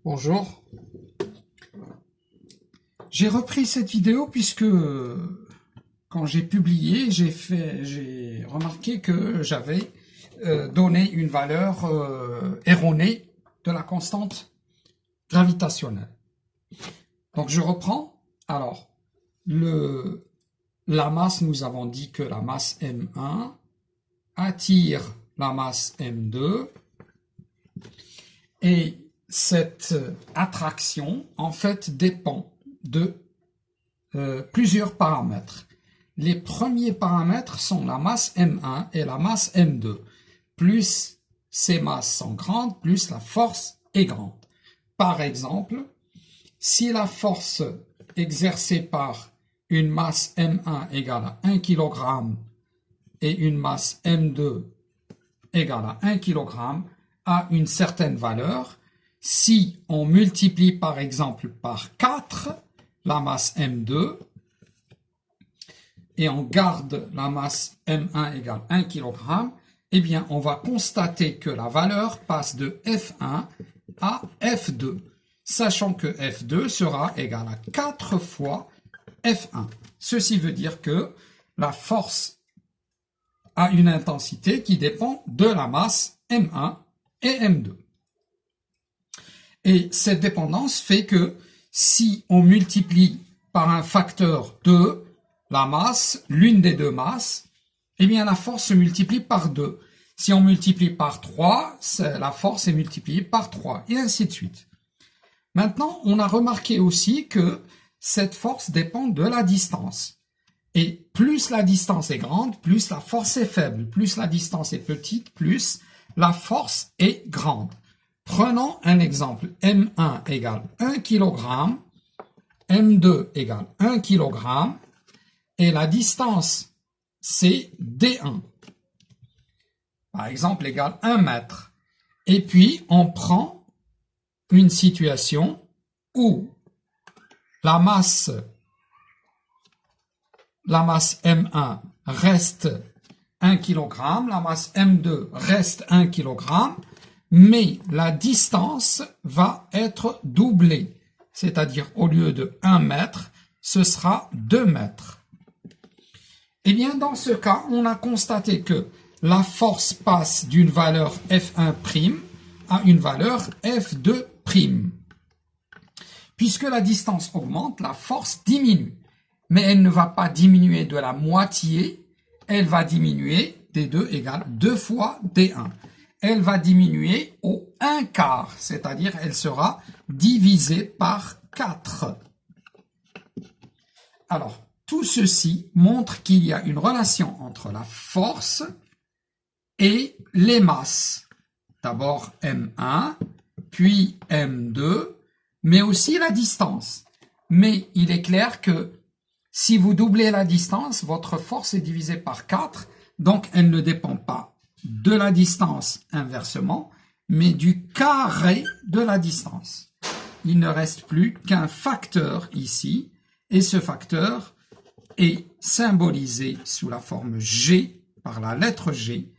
Bonjour. J'ai repris cette vidéo puisque quand j'ai publié, j'ai remarqué que j'avais donné une valeur erronée de la constante gravitationnelle. Donc je reprends. Alors, la masse, nous avons dit que la masse M1 attire la masse M2 et cette attraction, en fait, dépend de plusieurs paramètres. Les premiers paramètres sont la masse M1 et la masse M2. Plus ces masses sont grandes, plus la force est grande. Par exemple, si la force exercée par une masse M1 égale à 1 kg et une masse M2 égale à 1 kg a une certaine valeur, si on multiplie par exemple par 4 la masse M2 et on garde la masse M1 égale 1 kg, eh bien on va constater que la valeur passe de F1 à F2, sachant que F2 sera égal à 4 fois F1. Ceci veut dire que la force a une intensité qui dépend de la masse M1 et M2. Et cette dépendance fait que si on multiplie par un facteur 2 la masse, l'une des deux masses, eh bien la force se multiplie par 2. Si on multiplie par 3, la force est multipliée par 3, et ainsi de suite. Maintenant, on a remarqué aussi que cette force dépend de la distance. Et plus la distance est grande, plus la force est faible. Plus la distance est petite, plus la force est grande. Prenons un exemple. M1 égale 1 kg, M2 égale 1 kg, et la distance, c'est D1. Par exemple, égale 1 mètre. Et puis, on prend une situation où la masse M1 reste 1 kg, la masse M2 reste 1 kg, mais la distance va être doublée. C'est-à-dire, au lieu de 1 mètre, ce sera 2 mètres. Eh bien, dans ce cas, on a constaté que la force passe d'une valeur F1' à une valeur F2'. Puisque la distance augmente, la force diminue. Mais elle ne va pas diminuer de la moitié, elle va diminuer, D2 égale 2 fois D1. Elle va diminuer au 1/4, c'est-à-dire elle sera divisée par 4. Alors, tout ceci montre qu'il y a une relation entre la force et les masses. D'abord M1, puis M2, mais aussi la distance. Mais il est clair que si vous doublez la distance, votre force est divisée par 4, donc elle ne dépend pas de la distance inversement, mais du carré de la distance. Il ne reste plus qu'un facteur ici, et ce facteur est symbolisé sous la forme G, par la lettre G,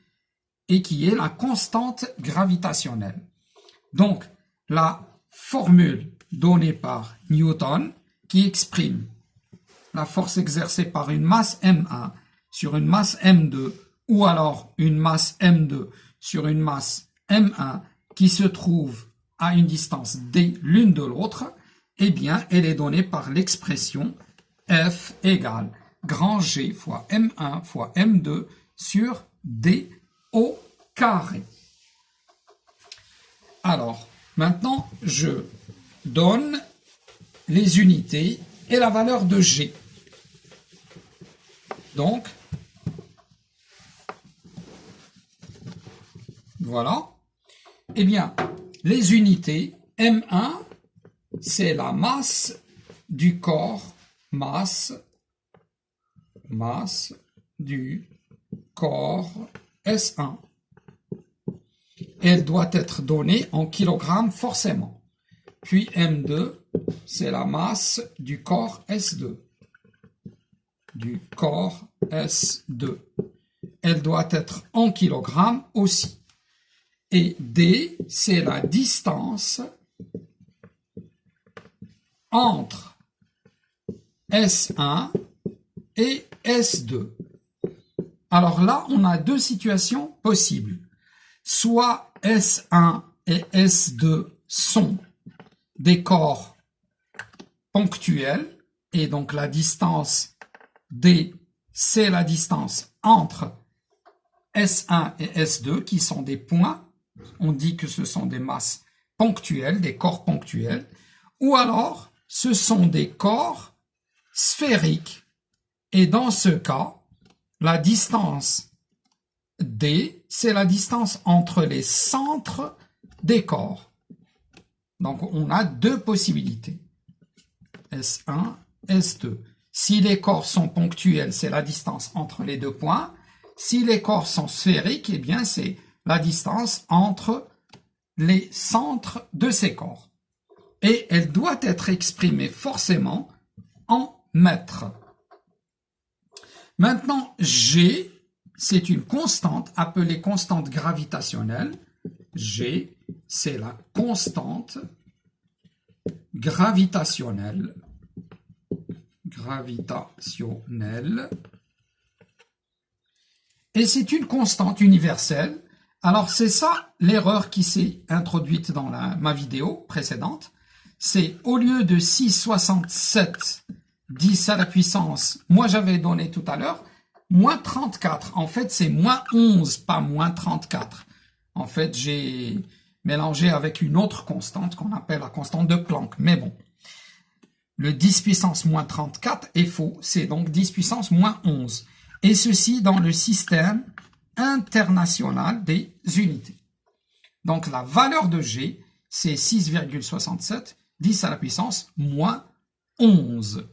et qui est la constante gravitationnelle. Donc, la formule donnée par Newton, qui exprime la force exercée par une masse M1 sur une masse M2, ou alors une masse M2 sur une masse M1 qui se trouve à une distance D l'une de l'autre, eh bien, elle est donnée par l'expression F égale grand G fois M1 fois M2 sur D au carré. Alors, maintenant, je donne les unités et la valeur de G. Donc, voilà. Eh bien, les unités, M1, c'est la masse du corps, masse du corps S1. Elle doit être donnée en kilogrammes forcément. Puis M2, c'est la masse du corps S2. Du corps S2. Elle doit être en kilogrammes aussi. Et D, c'est la distance entre S1 et S2. Alors là, on a deux situations possibles. Soit S1 et S2 sont des corps ponctuels, et donc la distance D, c'est la distance entre S1 et S2, qui sont des points. On dit que ce sont des masses ponctuelles, des corps ponctuels, ou alors ce sont des corps sphériques. Et dans ce cas, la distance D, c'est la distance entre les centres des corps. Donc, on a deux possibilités. S1, S2. Si les corps sont ponctuels, c'est la distance entre les deux points. Si les corps sont sphériques, eh bien, c'est la distance entre les centres de ces corps. Et elle doit être exprimée forcément en mètres. Maintenant, G, c'est une constante appelée constante gravitationnelle. G, c'est la constante gravitationnelle. Et c'est une constante universelle. Alors, c'est ça l'erreur qui s'est introduite dans ma vidéo précédente. C'est au lieu de 6,67 10 à la puissance, moi j'avais donné tout à l'heure, moins 34. En fait, c'est moins 11, pas moins 34. En fait, j'ai mélangé avec une autre constante qu'on appelle la constante de Planck. Mais bon, le 10 puissance moins 34 est faux. C'est donc 10 puissance moins 11. Et ceci dans le système international des unités. Donc, la valeur de G, c'est 6,67, 10 à la puissance moins 11.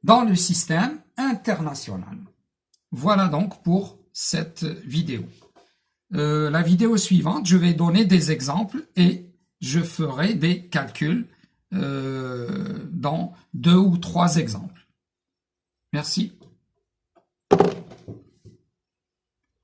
Dans le système international. Voilà donc pour cette vidéo. La vidéo suivante, je vais donner des exemples et je ferai des calculs dans 2 ou 3 exemples. Merci.